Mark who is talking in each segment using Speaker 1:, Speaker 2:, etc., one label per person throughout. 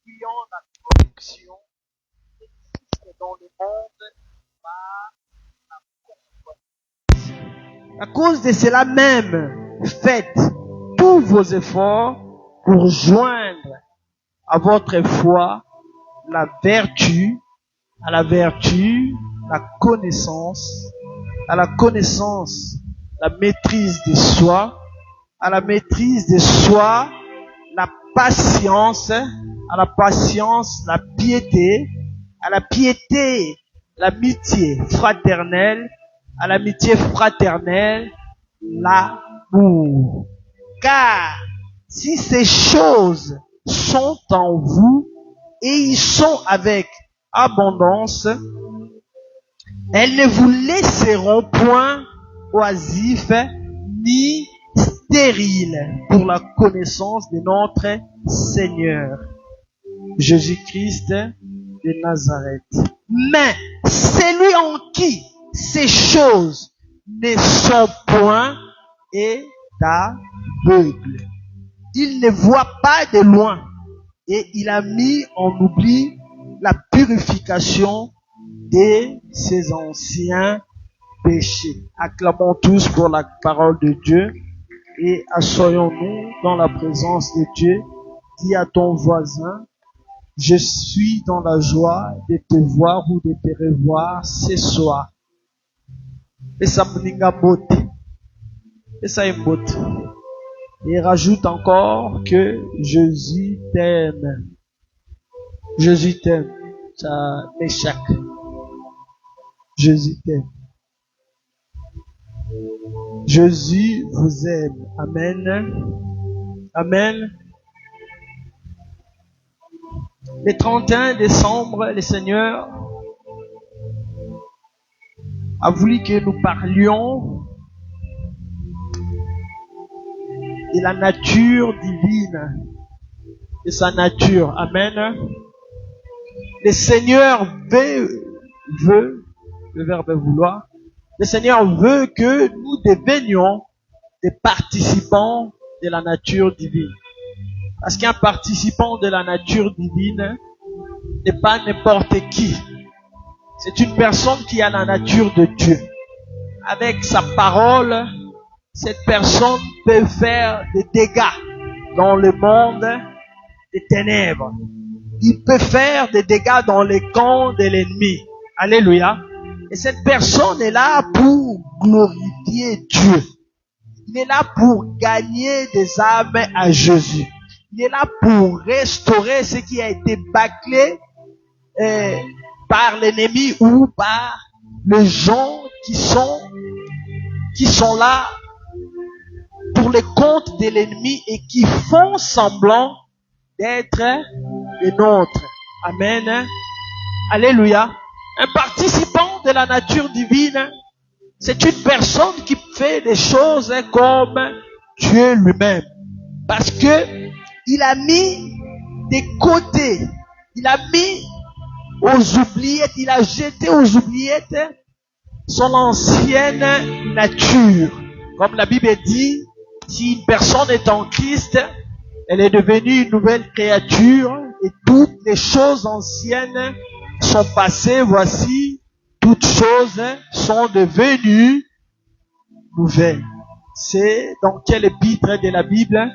Speaker 1: fuyant la corruption qui existe dans le monde par la convoitise. À cause de cela même, faites tous vos efforts pour joindre à votre foi la vertu, à la vertu, la connaissance, à la connaissance, la maîtrise de soi, à la maîtrise de soi, la patience, à la patience, la piété, à la piété, l'amitié fraternelle, à l'amitié fraternelle, l'amour. Car si ces choses sont en vous et ils sont avec abondance, elles ne vous laisseront point oisifs ni stériles pour la connaissance de notre Seigneur Jésus-Christ de Nazareth. Mais celui en qui ces choses ne sont point est aveugle. Il ne voit pas de loin et il a mis en oubli la purification de ses anciens péchés. Acclamons tous pour la parole de Dieu et assoyons-nous dans la présence de Dieu. Dis à ton voisin, je suis dans la joie de te voir ou de te revoir ce soir. Et ça et rajoute encore que Jésus t'aime. Jésus t'aime. Ça m'échappe. Jésus t'aime. Jésus vous aime. Amen. Amen. Le 31 décembre, le Seigneur a voulu que nous parlions de la nature divine, de sa nature. Amen. Le Seigneur veut, le verbe vouloir, le Seigneur veut que nous devenions des participants de la nature divine. Parce qu'un participant de la nature divine n'est pas n'importe qui. C'est une personne qui a la nature de Dieu. Avec sa parole, cette personne peut faire des dégâts dans le monde des ténèbres. Il peut faire des dégâts dans les camps de l'ennemi. Alléluia. Et cette personne est là pour glorifier Dieu. Il est là pour gagner des âmes à Jésus. Il est là pour restaurer ce qui a été bâclé par l'ennemi ou par les gens qui sont là pour le compte de l'ennemi et qui font semblant d'être les nôtres. Amen. Alléluia. Un participant de la nature divine, c'est une personne qui fait des choses comme Dieu lui-même. Parce que il a mis des côtés, il a mis aux oubliettes, il a jeté aux oubliettes son ancienne nature. Comme la Bible dit, si une personne est en Christ, elle est devenue une nouvelle créature et toutes les choses anciennes sont passées. Voici, toutes choses sont devenues nouvelles. C'est dans quel épître de la Bible?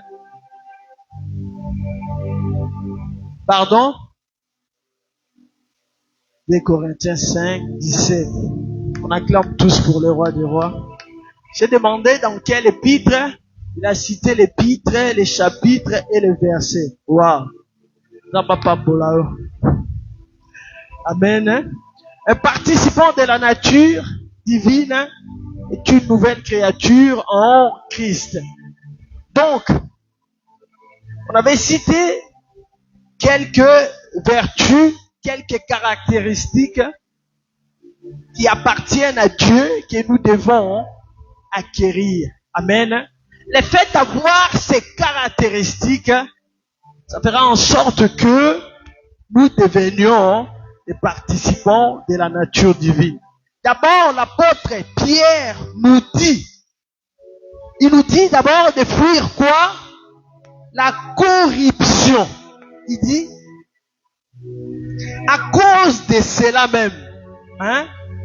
Speaker 1: Pardon? 2 Corinthiens 5, 17. On acclame tous pour le roi des rois. J'ai demandé dans quel épître. Il a cité l'épître, les chapitres et les versets. Waouh! Amen. Un participant de la nature divine est une nouvelle créature en Christ. Donc, on avait cité quelques vertus, quelques caractéristiques qui appartiennent à Dieu que nous devons acquérir. Amen. Le fait d'avoir ces caractéristiques, ça fera en sorte que nous devenions des participants de la nature divine. D'abord, l'apôtre Pierre nous dit, il nous dit d'abord de fuir quoi? La corruption. Il dit, À cause de cela même,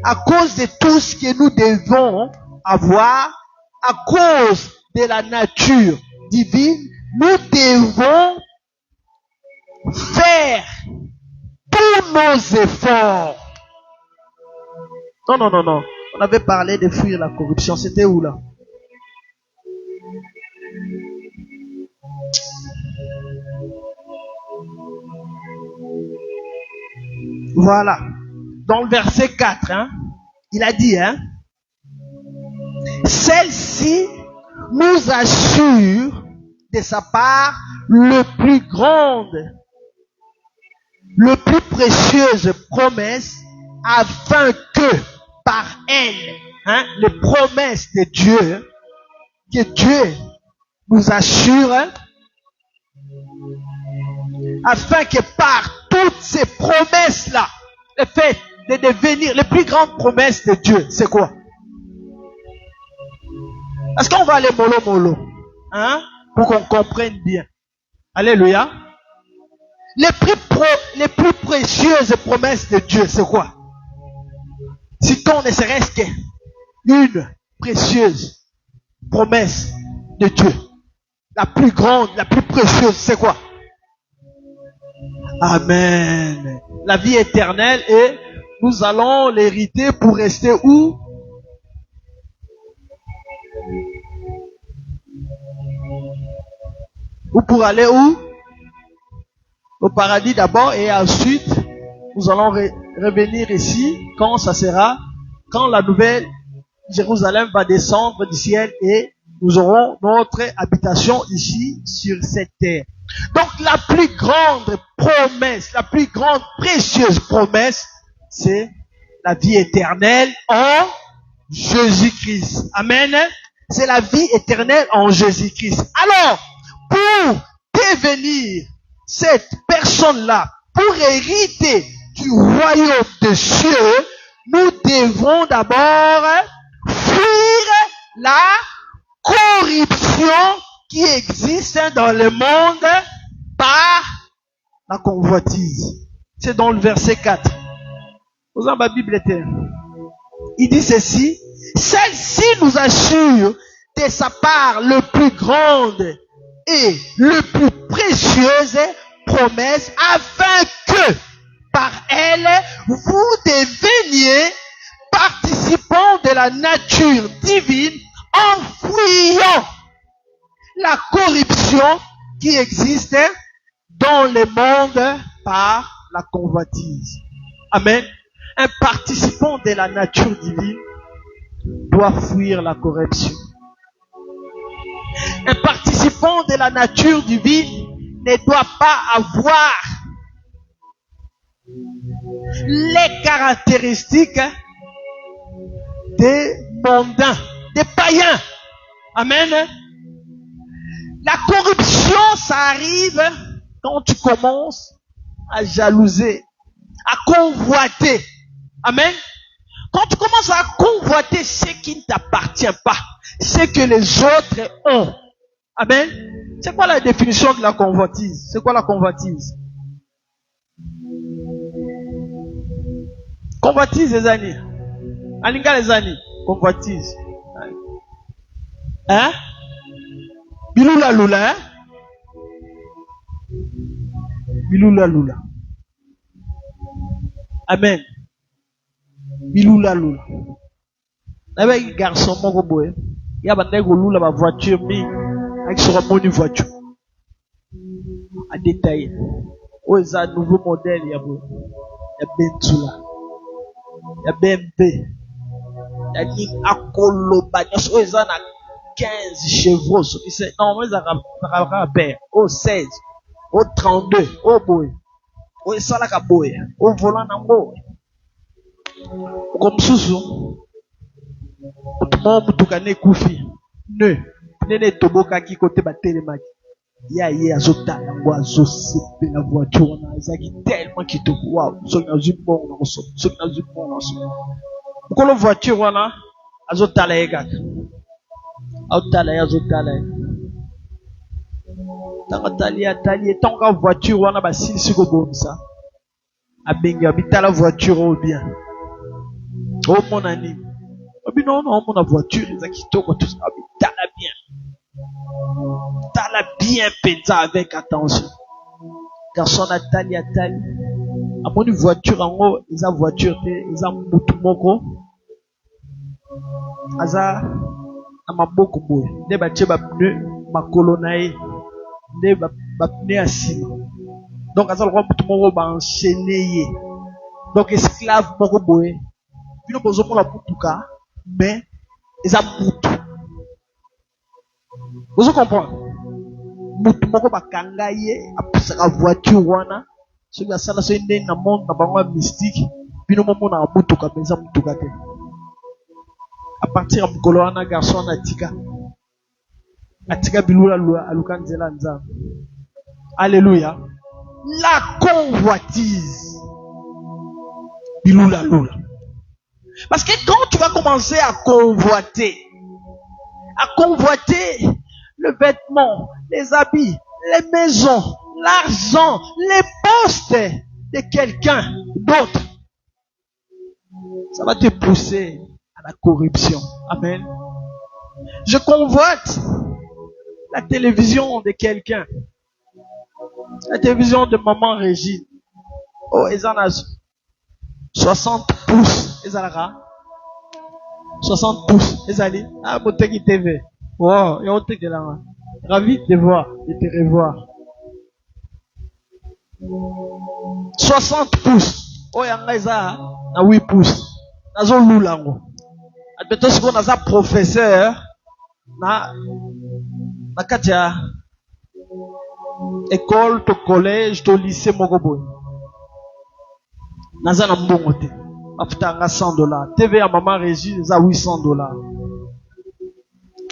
Speaker 1: à cause de tout ce que nous devons avoir, à cause de la nature divine, nous devons faire tous nos efforts. Non. On avait parlé de fuir la corruption. C'était où là? Voilà. Dans le verset 4, il a dit, celle-ci nous assure de sa part le plus précieuse promesse, afin que par elle, les promesses de Dieu, que Dieu nous assure, afin que par toutes ces promesses-là, le fait de devenir les plus grandes promesses de Dieu, c'est quoi? Est-ce qu'on va aller mollo, pour qu'on comprenne bien? Alléluia. Les plus précieuses promesses de Dieu, c'est quoi? Citons ne serait-ce qu'une précieuse promesse de Dieu. La plus grande, la plus précieuse, c'est quoi? Amen. La vie éternelle, et nous allons l'hériter pour rester où? Ou pour aller où? Au paradis d'abord, et ensuite nous allons revenir ici quand ça sera, quand la nouvelle Jérusalem va descendre du ciel et nous aurons notre habitation ici sur cette terre. Donc la plus grande promesse, la plus grande précieuse promesse, c'est la vie éternelle en Jésus-Christ. Amen. C'est la vie éternelle en Jésus-Christ. Alors, pour devenir cette personne-là, pour hériter du royaume des cieux, nous devons d'abord fuir la corruption qui existe dans le monde par la convoitise. C'est dans le verset 4. Vous avez ma Bible était. Il dit ceci: celle-ci nous assure de sa part le plus grande et le plus précieuse promesse, afin que par elle vous deveniez participants de la nature divine, en fuyant la corruption qui existe dans le monde par la convoitise. Amen. Un participant de la nature divine doit fuir la corruption. Un participant de la nature divine ne doit pas avoir les caractéristiques des mondains, des païens. Amen. La corruption, ça arrive quand tu commences à jalouser, à convoiter. Amen. Quand tu commences à convoiter ce qui ne t'appartient pas, ce que les autres ont. Amen. C'est quoi la définition de la convoitise? C'est quoi la convoitise? Convoitise les années. Alinga les années. Convoitise. Bilula lula. Bilula lula. Amen. Bilula lula. Avec un garçon mon boy. Il y a bandé lula ma voiture mi avec sur une voiture. À détailler. Oh, c'est un nouveau modèle il y a Benzula. Il y a BMP. Il y a Ning Akolo Bagnos. Oh, ils ont 15 chevaux. Non, mais ils ont père. Oh, 16. Oh, 32. Oh, boy. Oh, ça là, boy. Oh, volant en boy. Comme Sousou. Tout le monde, tout le monde, Koufi. Ne. Nene Toboka qui côté Batelemaki. Ya azota yango azosepe la voiture na ezaki tellement kitoko. Wow, soki na zumbo na so, soki na zumbo na so. Ukolo voiture wana azota la yekaka. Azotala azotala. Tanga tali tonga voiture wana basili siko bomisa. Abenga habita la voiture ou bien. Oh mon ami. Non, mon voiture, les akitoko, tout ça. Habita la bien. T'as la bien péta avec attention. Garçon Nathalie. À mon voiture en haut, ils ont voiture, ils ont mutumoko. Aza, à ma boko boy. Ne ba tche ba pneu, ma colonae. Ne ba pneu assis. Donc, aza le roi mutumoko ba enchaîné. Donc, esclave moko boy. Puis nous posons la mutuka, mais ils ont mutu. Vous comprenez? Mutu moko ba kangaye, apesa ka voiture wana. Celui à ça, c'est une na monde na bango mystique. Puis nous momons na mutuka, mais ça mutuka te. À partir de Mkoloana, garçon Atika bilula lua, alukanzela nzam. Alléluia. La convoitise. Bilula lula. Parce que quand tu vas commencer à convoiter le vêtement, les habits, les maisons, l'argent, les postes de quelqu'un d'autre, ça va te pousser à la corruption. Amen. Je convoite la télévision de quelqu'un. La télévision de maman Régine. Oh, ils en ont 60 pouces. Ils en 60 pouces. Ils allaient. Ah, Motegi TV. Wow, et on te dit là. Ravi de te voir, de te revoir. 60 pouces. Oh, yanga isa na 8 pouces. Nazo lulango. Admettons ce qu'on a ça professeur na katia école to collège to lycée mogoboy. Naza na mbongo te. Afutanga $100. TV à maman Régine za $800.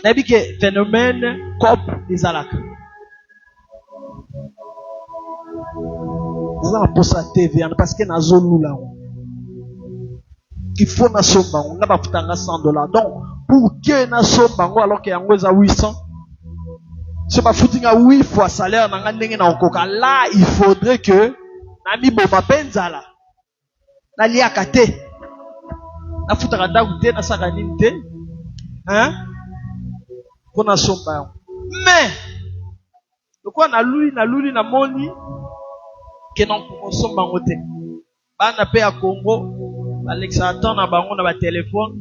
Speaker 1: Nabi ke phénomène cop des alaka. Naza na posa TV parce que nazo lulango. Qu'il faut na sombango na bafutanga $100. Donc pour que na sombango alors que yango za 800, c'est pas foutinga 8 fois salaire na ngandenge na okoka. Là il faudrait que na mi boma benzala na liaka te na futaka ndaku te na saka nini te hein pour na sombango. Mais pourquoi na luli na moni que non pour sombango te bana pe ya Congo Alexandre na bango na ba téléphone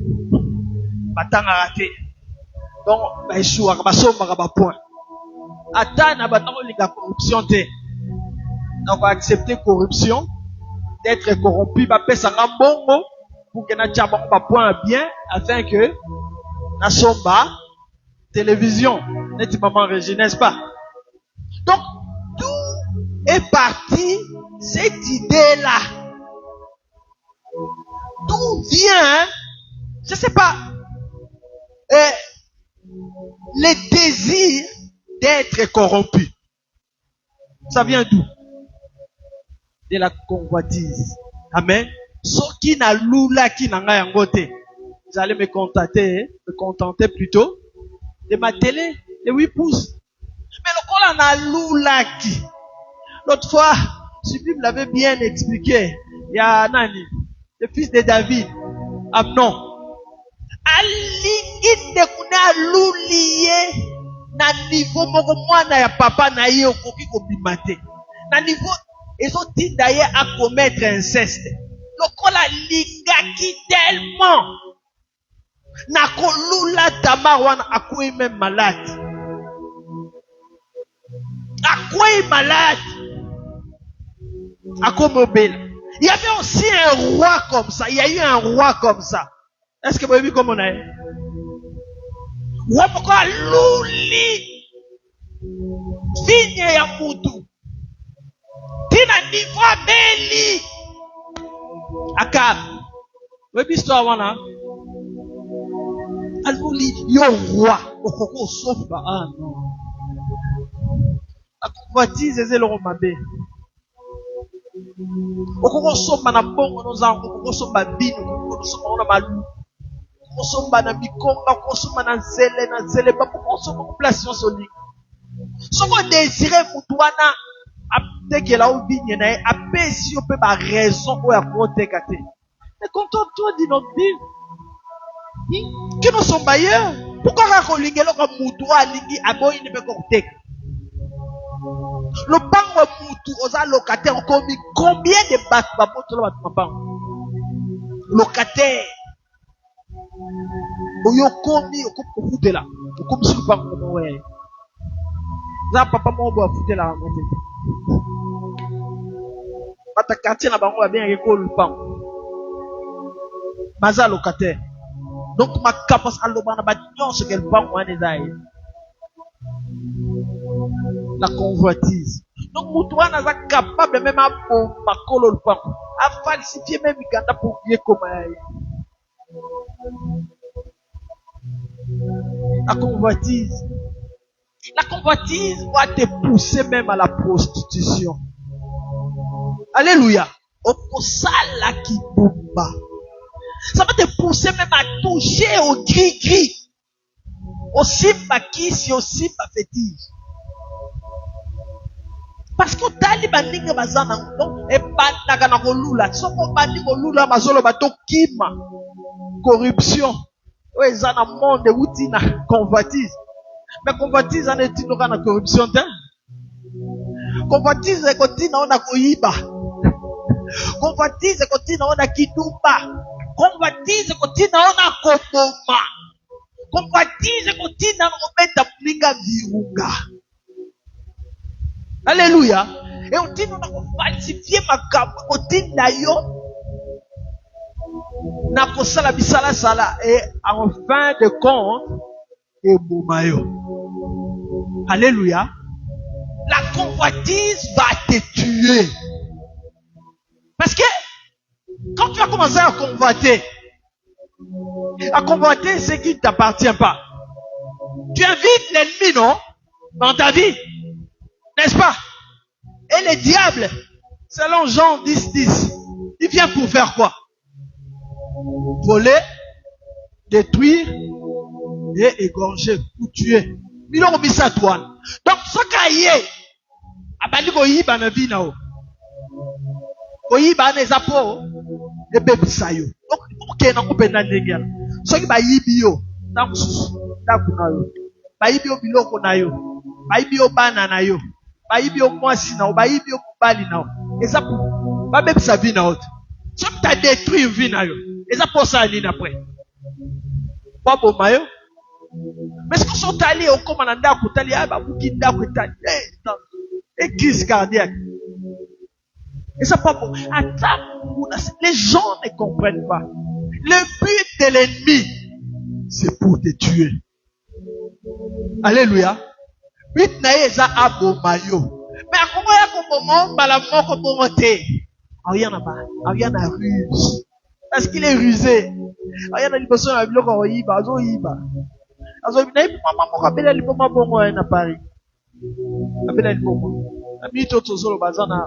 Speaker 1: batanga raté donc ba échouer ba somba ba point ata na batango linga corruption te donc accepter corruption d'être corrompu ba pesa ngambongo pour que na tchaba ba point bien afin que na somba télévision net maman Régine, n'est-ce pas? Donc d'où est partie cette idée là? D'où vient, je sais pas, le désir d'être corrompu? Ça vient d'où? De la convoitise. Amen. Ce qui n'a lula qui n'a rien goté. Vous allez me contenter plutôt de ma télé de 8 pouces. Mais le col en a lula qui. L'autre fois, Sublime l'avait bien expliqué. Il y a Nani, le fils de David, Amnon. Alingi de kuna luliye na niveau moko mwana ya papa na ye okoki kobimate. Na niveau ezotinda ye à commettre inceste. Lokola lingaki tellement na kolula Tamar wana akoi même malade. Akoi malade. Akomobile. Il y avait aussi un roi comme ça. Il y a eu un roi comme ça. Est-ce que vous avez vu comment on est? Roi pourquoi luli vigne ya mutu. Tina niveau beli. Akab. Vous avez vu l'histoire wana? Aluli yo roi. Okoko sauf ba ah non. La convoitise est le romabe. Okoko somba na bongo no zango, okoko somba bino, okoko somba na malu. Okoko somba na mikonga, okoko somba na zele, okoko somba na place soli. Soko désiré mutuana kotekela o vigne na ye apesi yo mpe baraison oyo akoteka te. Mais contente-toi d'inaudible. Qui nous sont bailleurs? Pourquoi rakolingelo comme mutu alingi aboyi ne peut koteka? Le pango mutu oza locataire komi combien de bates baboto la bapango? Locataire. Oyo komi okufutela. Okomi sur pango mo we. Za papa mo bo afutela ngate. Bata quartier na bango ba bien ekolo pango. Maza locataire. Donc ma capacité à l'obana bâtiment ce qu'elle prend moi des aïe. La convoitise. Donc Moutouana est capable même à makolo le pan, à falsifier même Uganda pour bien comme la convoitise. La convoitise va te pousser même à la prostitution. Alléluia. Okosala kibumba. Ça va te pousser même à toucher au gris-gris. Au simba kisi, au simba fétiche. Parce que tali bandinga bazana donc e bandaka na kolula. Soko bandi kolula bazolo bato kima. Corruption. O ezana monde uti na convoitise. Mais convoitise en est tinoka na corruption te. Convoitise e kotina ona koyiba. Convoitise e kotina ona kidumba. Convoitise kotina ona koboma. Convoitise kotina na obeta mlinga virunga. Alléluia. Et on dit nous avons falsifié ma gamme. On dit d'ailleurs na kosala bisala sala et en fin de compte et bomayo. Alléluia. La convoitise va te tuer. Parce que quand tu vas commencer à convoiter ce qui ne t'appartient pas, tu invites l'ennemi, non? Dans ta vie. N'est-ce pas? Et le diable, selon Jean 10, il vient pour faire quoi? Voler, détruire et égorger, pour tuer. Il a mis ça toi. Donc, ce qu'il y a, abandi ko yiba na vie nao. Ko yiba na zapo et bebisayo. Donc, pour qu'il na kupenda ndengela. Ce qui ba yibi yo, na mususu, na kunayo. Ba yibi yo biloko na yo. Ba yibi yo bana na yo. Bayibi yo mwasi na bayibi yo mobali na et ça pour ba même sa vie na autre. Si tu as détruit vie na yo et ça pour ça nini après pas bon mayo mais ce que sont allés au commandant ko tali ba bukinda ko tali et crise cardiaque et ça pas bon. Attends, les gens ne comprennent pas le but de l'ennemi c'est pour te tuer. Alléluia. But na eza abomayo. Mais comment ya kobomo bala moko bomote? Rien na ruse. Parce qu'il est rusé. Rien na liboso na biloko oyiba, azoyiba. Azoyiba na mama moko abela liboma bongo na Paris. Abela liboma. Ami toto zolo bazana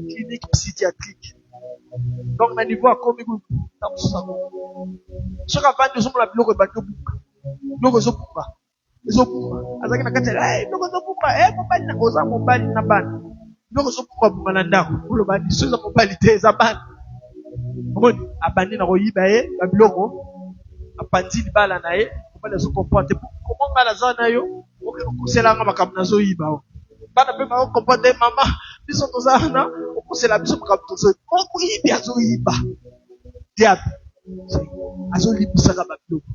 Speaker 1: clinique psychiatrique. Donc na niveau a komi ku na musako. Soka bandi zo la biloko ba tobuka. Biloko zo buka. Azaki na kati ndoko zokupa mobali na oza mobali na bana ndoko zokupa bana ndako kulo bandi soza mobali te za bana moni abandi na koyiba ba biloko apandi libala na ye mobali zo comprendre comment ngala za na yo okosela nga makambo na zo yiba bana pe ba comprendre mama biso toza na okosela biso makambo tozo okuyibi azo yiba diable azo libisa ka ba biloko.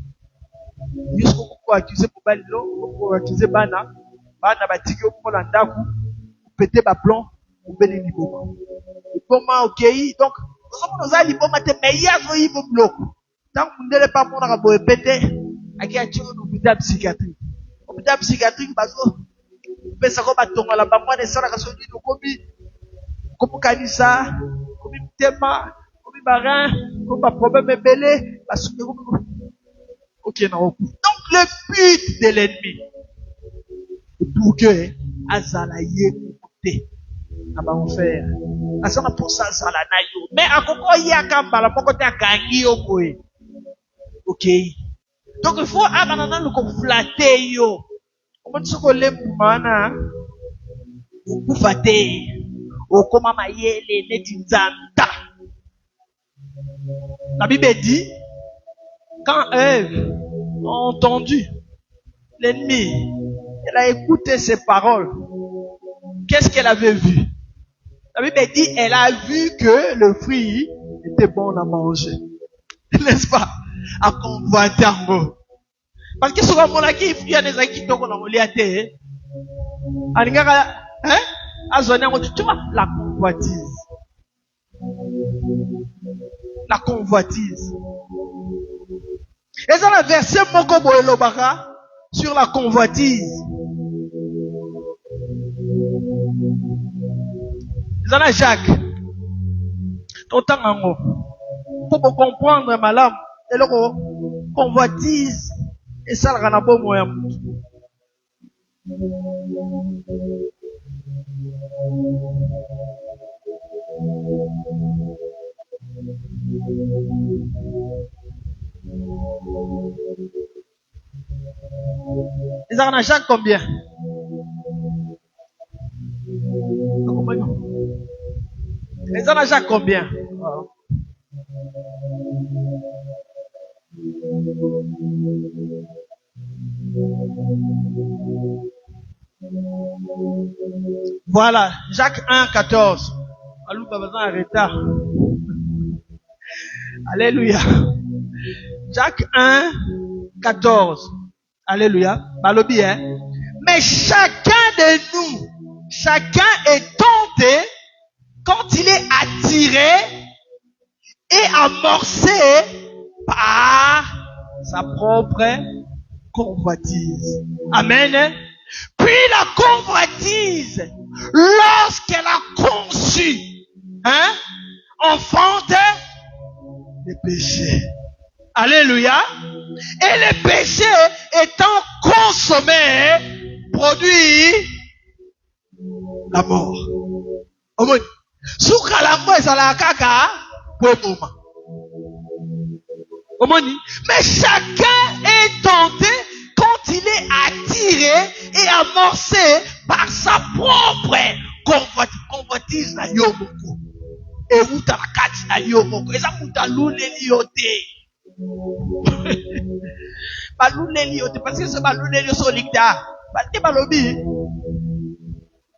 Speaker 1: Jusqu'au pour accuser pour balilo, pour accuser bana batiki au pour landaku, pour péter ba plomb, pour bénir liboma. Liboma ok, donc nous avons liboma te meilleur zo yibo bloc. Tant que vous n'êtes pas pour la péter, à qui a tué un hôpital psychiatrique. Hôpital psychiatrique bazo, pesa ko batonga la bamwa de sala kaso di comme kanisa, comme tema, comme barin, comme ba problème belé, parce que ok, non. Donc le but de l'ennemi pour que azalaye monter na ba faire asana pour ça azala na yo mais akoko yaka mbala moko te akangi yo boye. Ok, donc il faut abanana le ko flatter yo on dit ko le mana pour flatter okoma mayele neti nzanda. La Bible dit, quand Ève a entendu l'ennemi, elle a écouté ses paroles. Qu'est-ce qu'elle avait vu? La Bible dit, elle a vu que le fruit était bon à manger. N'est-ce pas? À convoiter en mot. Parce que souvent, mon aki, il y a des aki qui ont moliaté. Hein? Tu vois, la convoitise. La convoitise. Et ça, le verset Moko Boelobara sur la convoitise. Ça, la Jacques. Autant en mot. Pour comprendre ma lame, et le convoitise. Et ça, le ranabo moyen. Les en a Jacques combien? Les en a Jacques combien? Voilà, Jacques 1, 14. Alou Babazan arrêta. Alléluia. Jacques 1, 14. Alléluia. Balobi, hein? Mais chacun de nous, chacun est tenté quand il est attiré et amorcé par sa propre convoitise. Amen. Puis la convoitise, lorsqu'elle a conçu, enfante les péchés. Alléluia. Et les péchés étant consommés, produit la mort. Omoni. Souka la mort, ça la kaka, pour moment. Omoni. Mais chacun est tenté quand il est attiré et amorcé par sa propre convoitise na yomoko. Et vous t'as kati na yomoko. Et ça vous t'a louleli yote. Balouleli yote. Parce que ce balouleli yote sur l'icta.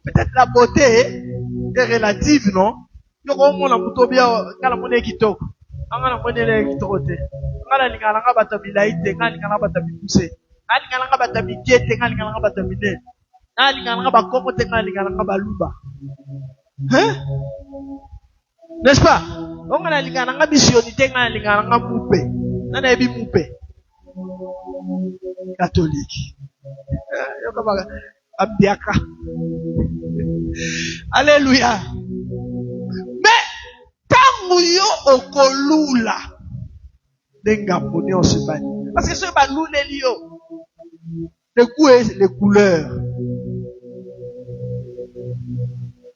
Speaker 1: Peut-être la beauté est relative, non? Yoko mona mutobia kala mone kitoko. Angana mone kitoko te. Ngala lingala ngabata bilaite, ngala lingala ngabata bikuse. Ngala lingala ngabata bikete, ngala lingala ngabata bine. Ngala lingala ngabata kokote, ngala lingala ngabata luba. Hein? N'est-ce pas? Ngala lingala ngabata missionité, ngala lingala ngabata moupe. Nana ebi moupe. Catholique. Yokaba abdiaka. Alléluia. Mais tant yo okolula d'engamboni on se bani. Parce que ce balou les lio, le goût et les couleurs.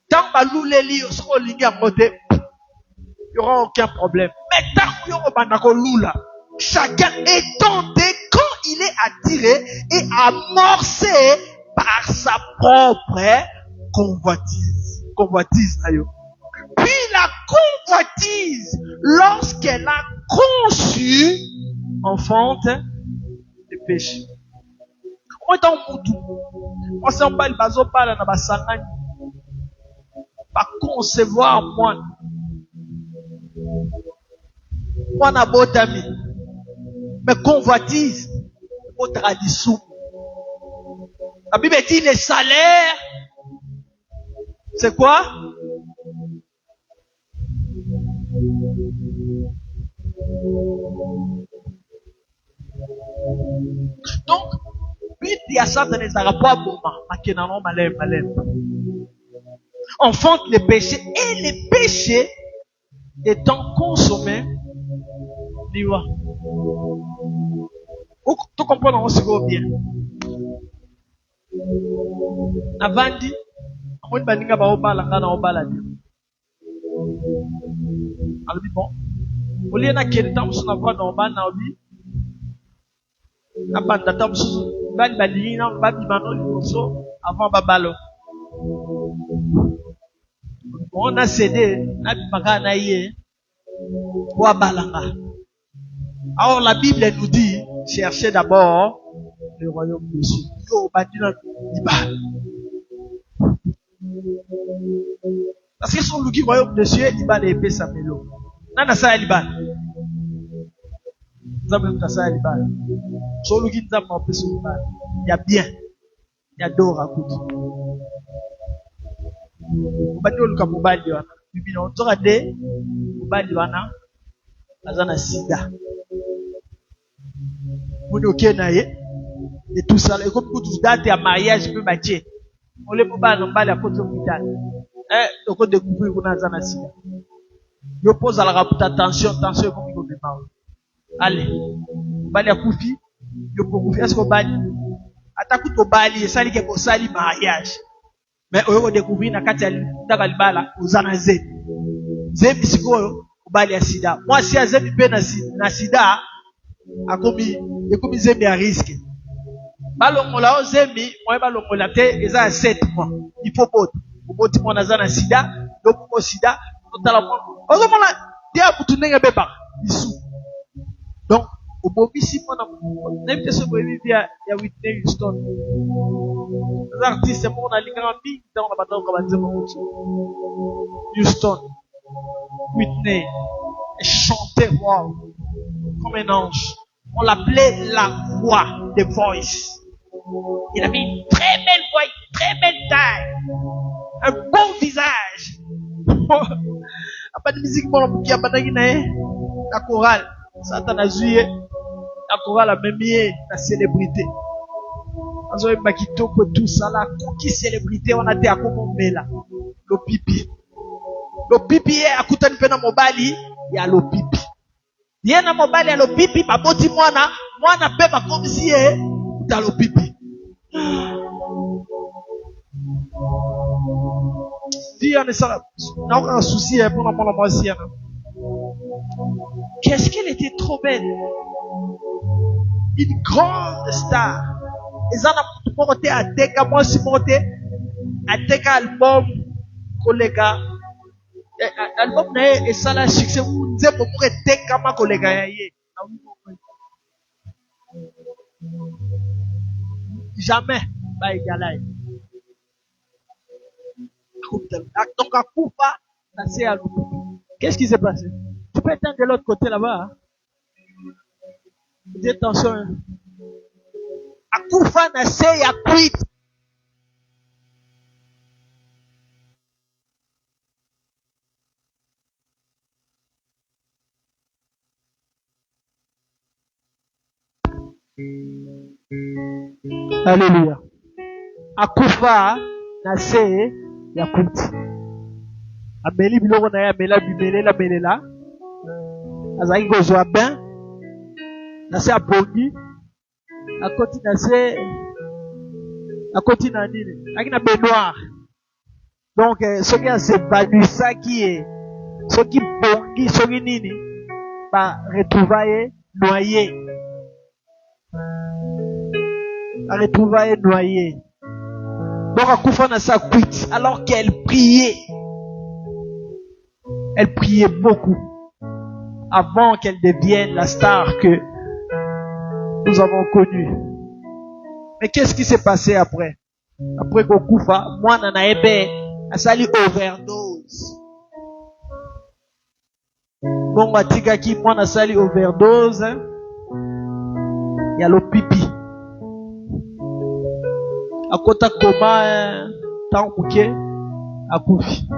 Speaker 1: Tant balou les lio seront lignés à côté, il n'y aura aucun problème. Mais tant yo obandakolula, chacun est tenté quand il est attiré et amorcé par sa propre convoitise. Convoitise, ayo. Puis la convoitise, lorsqu'elle a conçu, enfante le péché. On est en moutou. On s'en bat le bazo pas dans la basangani. Pas concevoir moi. Moi n'a pas d'amis. Mais convoitise, au tradition. La Bible dit les salaires. C'est quoi? Donc, but il y a ça dans les arabes, enfante les péchés et les péchés étant consommés, tu comprends aussi bien. Avandi, on va dire bon, au lieu de temps sur la voie normale, avant babalo. On a cédé, alors la Bible elle nous dit, cherchez d'abord le royaume de Dieu. Parce que son le royaume de Dieu, il va l'épée sa mélo. Nana sa eliban. Nzambe sa eliban. Son le nzambe en plus eliban. Il y a bien. Il y a d'or à côté. Obadi oluka mobali wana. Bibina ontoka de mobali wana azana sida. Muni okena ye et tout ça et comme toute date à mariage peut matcher. On les mobali mbali à côté hôpital. Donc on découvre qu'on a azana sida. Yo pose à la rapporte attention comme il faut démarrer. Allez. Bali à koufi, yo pour koufi est-ce qu'on bali ataku to bali et sali ke ko sali mariage. Mais on découvrir na kati ya ndaka libala uzana zebi. Zebi sikoyo bali ya sida. Moi si zebi pe na sida akomi zebi à risque. Balongola o zebi, moi balongola te eza à 7 mois. Il faut boti mona zana sida, donc ko sida totala mo. Ozomona dia kutunenge beba isu. Donc au bobisi mona n'importe ce que vivia ya Whitney Houston. Les artistes mon ali grandi dans la bataille comme Houston. Whitney chantait wow comme un ange. On l'appelait la voix, the voice. Il avait une très belle voix, une très belle taille, un bon visage. Pas de musique bon qui a pas la chorale. Satan a joué la chorale a même la célébrité. Azo bakito ko tout ça là qui célébrité on a été à Komomela. Le pipi. Le pipi akuta nipena mobali ya lo pipi. Yena mobali ya lo pipi baboti mwana beba comme si ta lo pipi. Dis on est ça. n'a aucun souci pour la moi aussi. Qu'est-ce qu'elle était trop belle. Une grande star. Et ça n'a pas monté à Teka, moi si monté à Teka album, collègue. Album n'est et ça la succès vous disait pour Teka ma collègue. Jamais pas égal. Donc à Koufa, ça c'est à l'autre. Qu'est-ce qui s'est passé? Tu peux éteindre de l'autre côté là-bas. Dis attention. Akufa na say ya quit. Alléluia. Akufa na say ya quit. Ameli biloko na ya mela belela. Azaki ko zwa ben. Na say abongi. Akoti na nini akina baignoire donc ce qui a s'évanouissa qui est ce qui bongi ce qui nini ba retrouvailler noyé donc akufa na sa quit alors qu'elle priait beaucoup avant qu'elle devienne la star que nous avons connue. Mais qu'est-ce qui s'est passé après? Après Kokufa, moi nana ebe asali overdose. Bon matika ki moi asali overdose. Ya lo pipi. Akota koma tanguke akufi.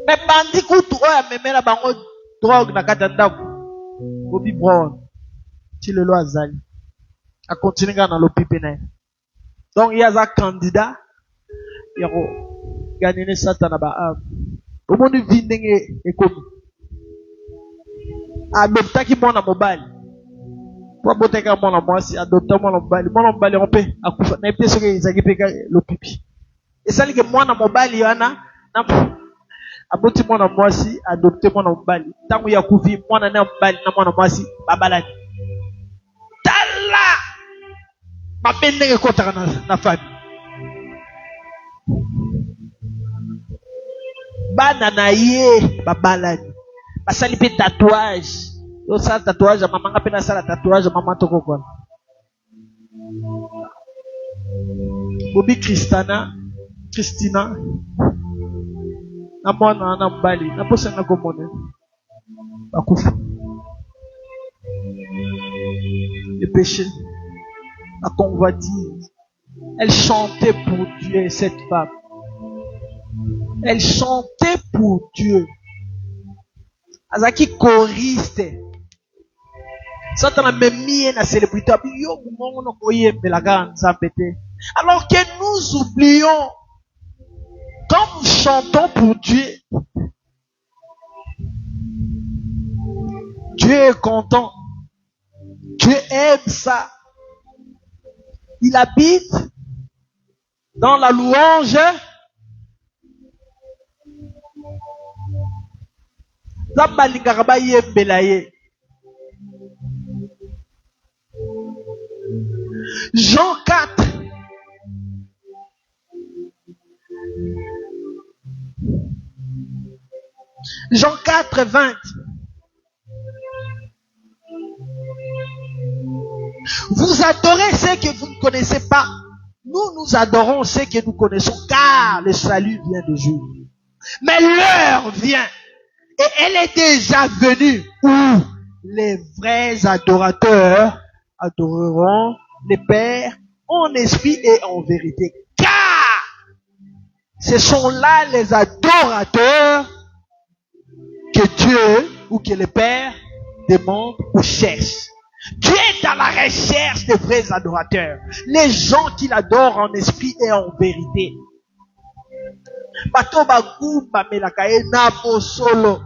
Speaker 1: Mais bandi kutu oya memela bango drogue na kata ndako. Bobby Brown. Ti le lo azali. A continuer dans le pipenet. Donc il y a un candidat il y a gagné Satan ba au monde vindenge ekomi adopta ki mona mobile pour boteka mona mwasi adopta mona mobile on peut akufa na pesa ke izaki peka lo pipi et ça que mona mobile yana na aboti mona mwasi adopte mona mobile tangu ya kuvi mona na mobile na mona mwasi babalani tala babendenge kotaka na famille bana na ye babalani basali pe tatouage yo sala tatouage mama nga pe na sala tatouage mama toko kwa bobi Christina na mwana na mbali na posa na komone bakufa le péché, la convoitise. Elle chantait pour Dieu, cette femme. Elle chantait pour Dieu. Azaki choriste. Alors que nous oublions, quand nous chantons pour Dieu, Dieu est content. Dieu aime ça. Il habite dans la louange. Jean 4. Jean 4, 20. Vous adorez ce que vous ne connaissez pas. Nous adorons ce que nous connaissons, car le salut vient de Dieu. Mais l'heure vient, et elle est déjà venue, où les vrais adorateurs adoreront le Père en esprit et en vérité. Car ce sont là les adorateurs que Dieu ou que le Père demande ou cherche. Dieu est à la recherche des vrais adorateurs. Les gens qui l'adorent en esprit et en vérité. Bato bagumba melakaye na solo.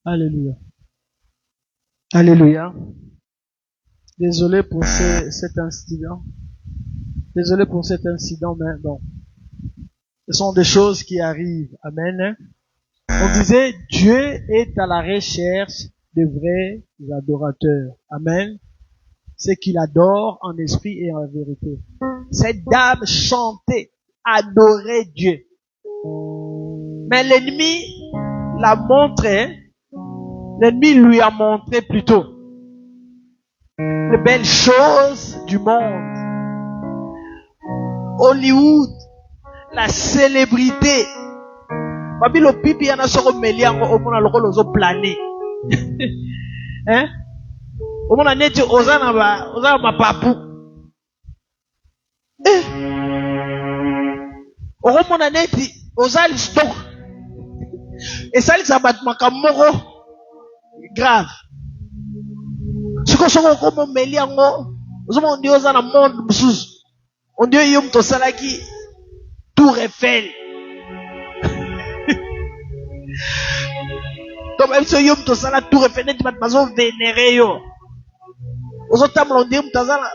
Speaker 1: Alléluia. Alléluia. Désolé pour cet incident. Désolé pour cet incident, mais bon. Ce sont des choses qui arrivent. Amen. On disait, Dieu est à la recherche de vrais adorateurs. Amen. C'est qu'il adore en esprit et en vérité. Cette dame chantait, adorait Dieu. Mais l'ennemi l'a montré, l'ennemi lui a montré plutôt les belles choses du monde. Hollywood, la célébrité. Babi lo pipi yana soko meliango omona lokolo zo planer. Hein? Omona neti ozana ma papu. Omona neti ozali stock. Et ça ça bat makamoko grave. Siko soko komo meliango, ozoma ndio ozana monde mususu. On dit yom to salaki Tour Eiffel. Donc même si yom to sala Tour Eiffel net bat bazo vénérer yo. Ozotamla on dit mutazana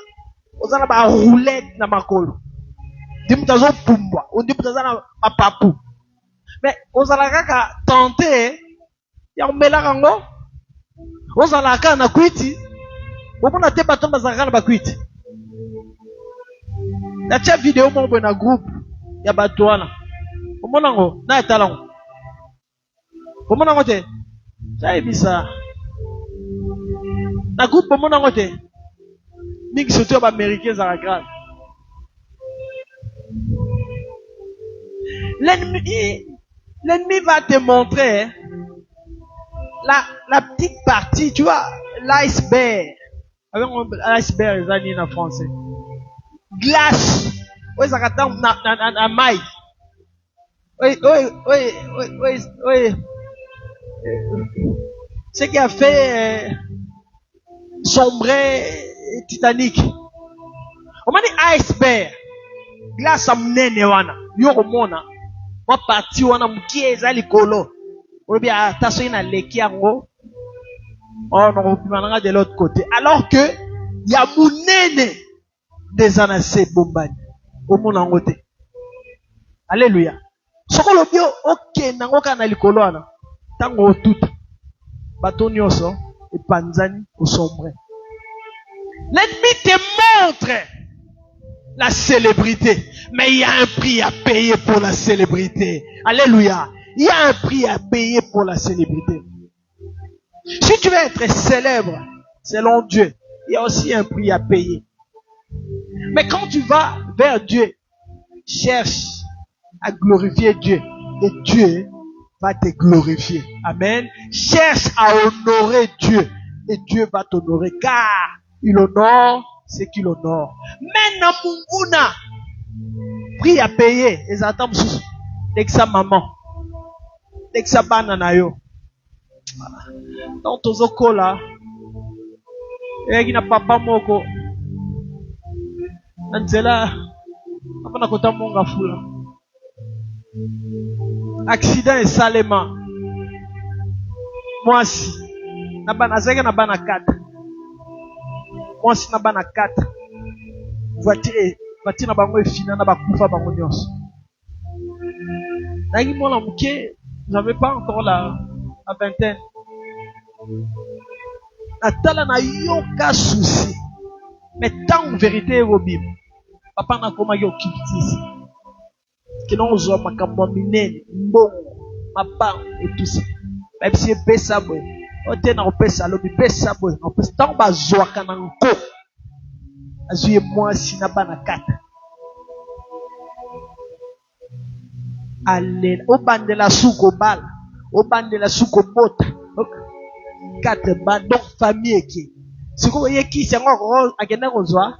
Speaker 1: ozana ba roulette na makolo. Dit mutazo pumbwa, on dit mutazana mapapu. Mais ozala kaka tenter ya omela kango. Ozala kaka na kwiti. Omona te bato bazaka na bakwiti. La tia vidéo mon na groupe ya bato wana. Omona ngo na etala ngo. Omona ngo te. Ça ebisa. Na groupe omona ngo te. Mingi surtout ba américains za grave. L'ennemi va te montrer la petite partie, tu vois, l'iceberg. Avec l'iceberg, les amis en français. Glace. Oui, ça attend na maille. Oui. Ce qui a fait sombrer Titanic. On m'a dit iceberg. Glace à mnene wana. Yo komona. Moi parti wana mkie ezali kolo. On bien attention na leki yango. Oh non, on de l'autre côté. Alors que ya munene des anase bombani. Au monde en côté. Alléluia. Sokolo bio ok nango kana likolo wana. Tango tout. Bato nyonso et panzani au sombre. L'ennemi te montre la célébrité. Mais il y a un prix à payer pour la célébrité. Alléluia. Il y a un prix à payer pour la célébrité. Si tu veux être célèbre, selon Dieu, il y a aussi un prix à payer. Mais quand tu vas vers Dieu, cherche à glorifier Dieu. Et Dieu va te glorifier. Amen. Cherche à honorer Dieu. Et Dieu va t'honorer. Car il honore ce qu'il honore. Maintenant, Munguna, prix à payer. Et ça attend dès que sa maman. Dès que sa banana yo. Donc, tozoko là. Et qui n'a papa moko. Anzela. Apana kota monga fula. Accident et salema. Moi si. Nabana zeke nabana 4. Moi si nabana 4. Voiture na bango efina na bakufa bango nyonso. Nagi mona muke, j'avais pas encore la vingtaine. Atala na yoka souci. Mais tant en vérité Robim. Papa na koma yo kiptisi. Kino zo makambo minene, mbongo, mapa et tout ça. Même si pesa boy. Ote na pesa lobi pesa boy. En plus tant ba zo kana nko. Azuye moi si na bana 4. Allez, au bandela suko bal, au bandela suko bota. 4 ban donc famille qui. Siko ye ki se ngoko akenda kozwa.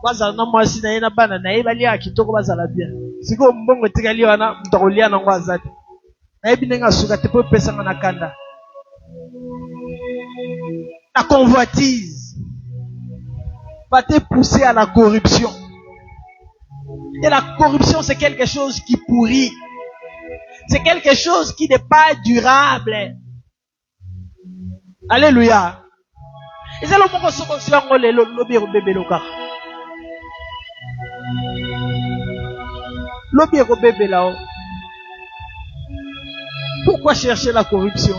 Speaker 1: Bazala na moi si na yena bana na yebali akitoko bazala bien. Siko mbongo tikali wana mtokolia na ngwazati. Na yebi nga suka te po pesa na kanda. La convoitise va te pousser à la corruption. Et la corruption, c'est quelque chose qui pourrit. C'est quelque chose qui n'est pas durable. Alléluia. Et c'est le moment où l'obé bébé là. Pourquoi chercher la corruption?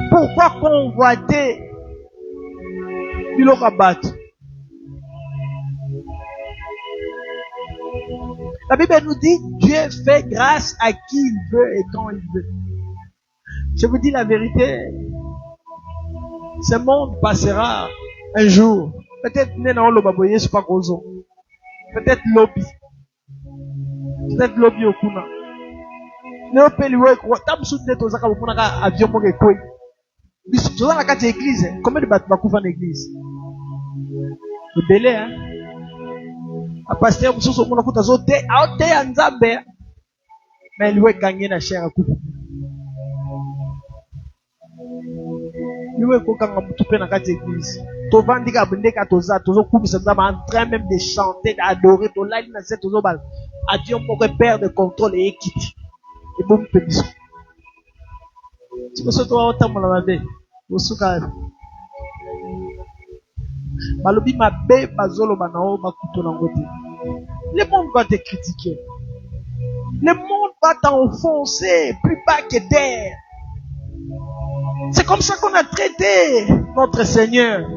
Speaker 1: Pourquoi convoiter biloko battre? La Bible nous dit, Dieu fait grâce à qui il veut et quand il veut. Je vous dis la vérité, ce monde passera un jour. Peut-être peut-être lobby. Peut-être lobby au kuna. Combien de bateaux bakoufa en église? Le belé, hein? A pasteur mususu muna kuta zote aote ya nzambe. Mais lui gagner na cher akufa. Lui ko kanga mutu pe na kati église. To vandika bundeka toza tozo kumisa nzamba en train même de chanter, d'adorer, to live na cette tozo bal. A Dieu mon père de contrôle et équité. Et bon pébiso. Si vous souhaitez otambola mabe, bosuka. Balobi mabe bazolo banao bakuto na ngote. Le monde va te critiquer. Le monde va t'enfoncer plus bas que terre. C'est comme ça qu'on a traité notre Seigneur.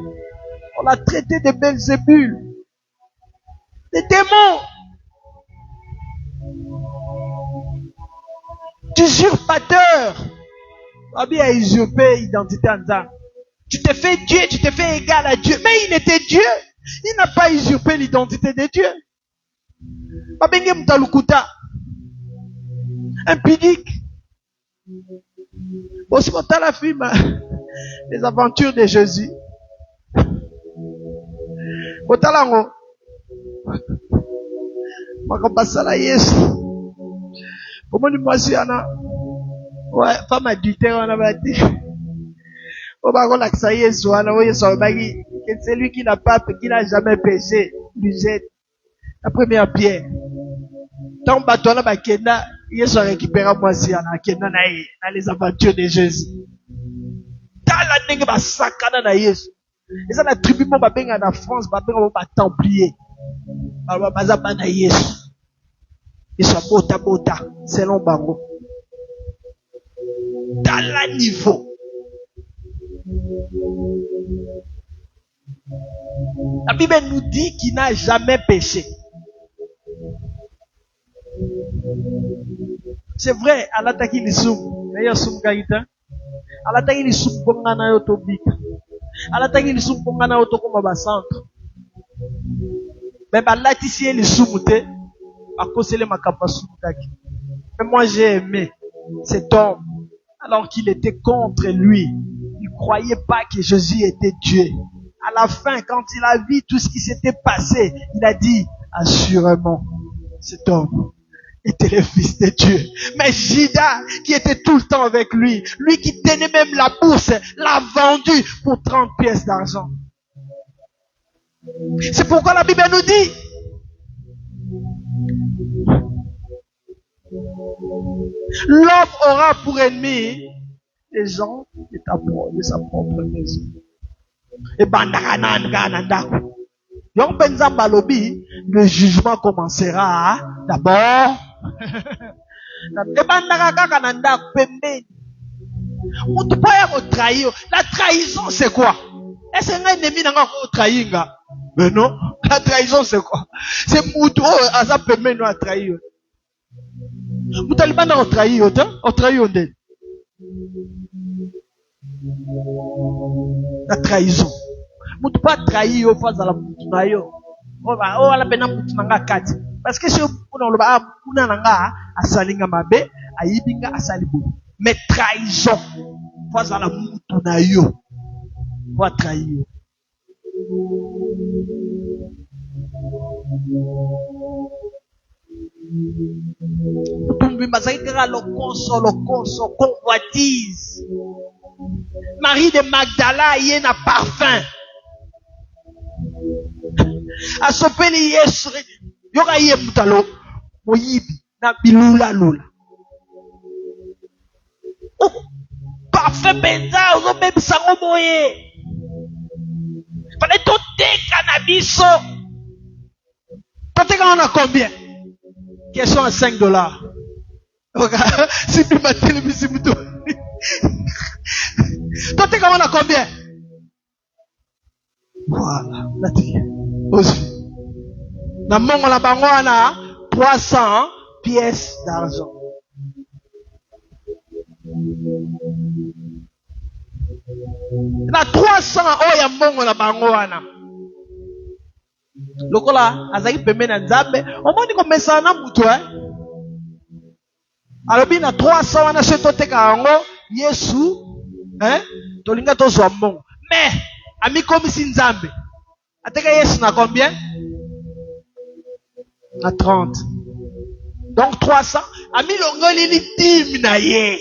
Speaker 1: On l'a traité de Belzébul, des démons, d'usurpateurs. Abi a usurpé l'identité en disant, tu te fais Dieu, tu te fais égal à Dieu. Mais il était Dieu. Il n'a pas usurpé l'identité de Dieu. Babenge mtalukuta. Impudique. Aussi, on la film, les aventures de Jésus. Otalango. Makapasala Yesu. Comment nous voici, Anna? Ouais, femme adultère, on a bâti. On va voir que Yesu, on a voyé son bagui. C'est lui qui n'a jamais péché, lui jette la première pierre. Tant bateau là, Kenda, Yesu a récupéré moi si Anna, Kenda dans les aventures de Jésus. Dans la nègre, va sakana na Yesu. Et ça, la tribu, mon babenga na France, babenga mon templier. Balwa bazaba na Yesu. Ils sont bota, selon Bango. Dans le niveau. La Bible nous dit qu'il n'a jamais péché. C'est vrai, Allah taki li soum. D'ailleurs, soum gaïta. Allah taki li soum pongana yo to bika. Allah taki li soum pongana yo to koma ba centre. Mais bah là, ici, li soum te. À cause de ma capacité. Mais moi, j'ai aimé cet homme. Alors qu'il était contre lui. Il ne croyait pas que Jésus était Dieu. À la fin, quand il a vu tout ce qui s'était passé, il a dit, assurément, cet homme était le fils de Dieu. Mais Judas, qui était tout le temps avec lui, lui qui tenait même la bourse, l'a vendu pour 30 pièces d'argent. C'est pourquoi la Bible nous dit, l'homme aura pour ennemi les gens de sa propre maison. Et le jugement commencera d'abord. La trahison, c'est quoi? Est-ce qu'un ennemi n'a pas trahi? Mais non. La trahison, c'est quoi? C'est Moutou à sa permet nous à trahir. Moutaliban a trahi autant? A trahi autant? La trahison. Moutou pas trahi au face à la Moutounayo. Oh, la peine à Moutounanga 4. Parce que si on a Mounanga à Salinga Mabe, à Yibinga à Salibou. Mais trahison. Face à la Moutounayo. Pas trahir. Convoitise. Marie de Magdala, il y a un parfum. A sopeli Yesu, yoka ye mutalo, moyibi, na bilula lula. Oh, parfum benza, ozo même sango moye. Fallait tote cannabiso. Tote on a combien? Question à $5. Si tu m'as dit, si tu toi, t'es comment on a combien? Voilà. Dans mon la bango, on a 300 pièces d'argent. Na 300 oya mbongo na bango wana. Lokola azaki pembe na nzambe, omoni ko mesa na mutu alobi na 300 wana se toteka yango Yesu, tolinga tozwa mbongo. Mais amikomisi nzambe. Ateka Yesu na combien? Na 30. Donc 300 ami longoli li dim na ye.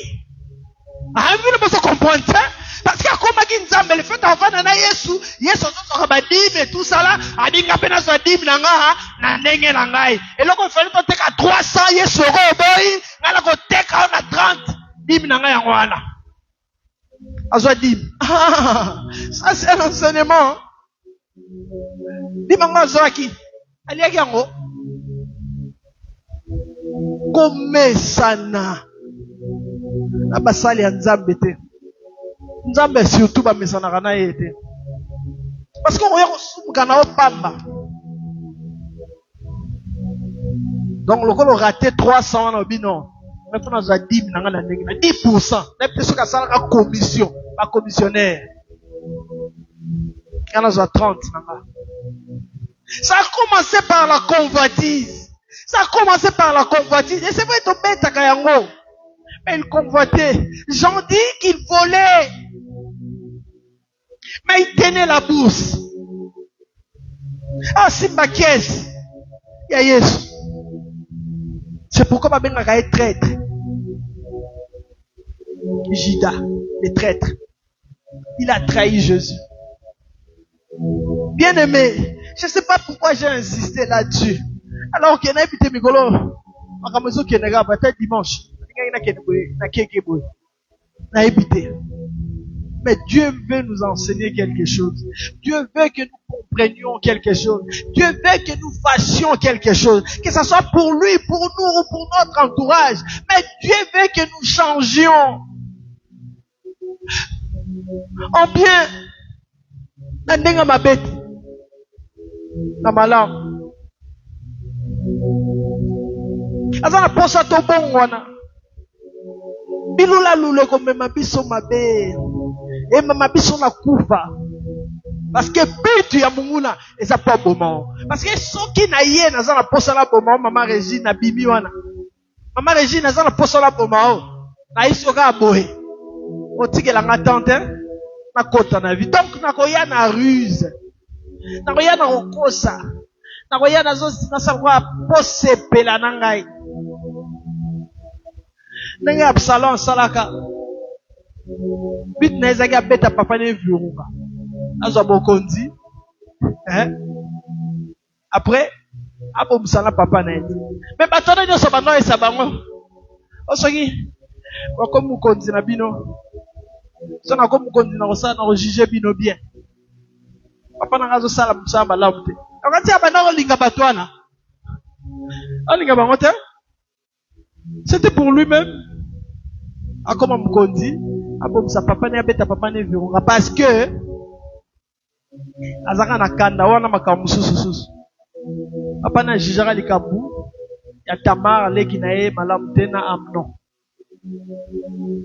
Speaker 1: Ami ne peut se comprendre ça. Parce que comme qui nzambe le fait avant na Yesu, Yesu so ba dim et tout ça là, adinga pena so dim na nga na ndenge na ngai. Et loko fallait to teka 300 Yesu ro boy, ngala ko teka na 30 dim na nga yango wana. Azo dim. Ça c'est un enseignement. Dimango zoaki. Aliaki yango. Komesana. Na basali ya nzambe te. Nzambe surtout ba mesana kana yete. Parce qu'on oya kosumuka na opamba. Donc le col raté 300 na bino. Maintenant za 10 na ngana ndenge na 10%. Na peso ka sala commission, pas commissionnaire. Kana za 30 na nga. Ça a commencé par la convoitise. Ça a commencé par la convoitise. Et c'est vrai to beta kayango. Mais il convoitait. Jean dit qu'il volait. Mais il tenait la bourse. Ah, c'est ma caisse. Ya Yesu. C'est pourquoi ma benga est traître. Judas, le traître. Il a trahi Jésus. Bien aimé, je ne sais pas pourquoi j'ai insisté là-dessus. Alors qu'il y a un habité Migolo, peut-être dimanche. Mais Dieu veut nous enseigner quelque chose. Dieu veut que nous comprenions quelque chose. Dieu veut que nous fassions quelque chose. Que ce soit pour lui, pour nous ou pour notre entourage. Mais Dieu veut que nous changions. En bien, nandenga mabeti na malamu azana posa to bongwana bilula lule komema biso mabe e mama biso na kufa parce que bitu ya munguna eza pas bon parce que soki na ye nazana posa la boma mama Regine na bimi wana mama Regine nazana posa la boma na isoka boye otikela nga tante na kota na vie. Donc nakoya na ruse. Nakoya na kokosa. Nakoya na zo na savoir posepela na ngai. Ndenge Absalom salaka. Bit na ezaki beta papa ne viruka. Azo bokonzi. Après abo musala papa na ete. Mais batona nyoso bano esa bango. Osoki wako mukonzi na bino. So na ko mukonzi na kosala na juger bino bien. Papa na ngazo sala musala malamu te. Akati abana ko linga batwana. Alinga bango te. C'était pour lui-même. Akoma mukonzi, abomsa papa ne abeta papa ne virunga parce que azaka na kanda wana makamu susu. Papa na jijara likabu ya Tamar leki na ye malamu te na Amnon.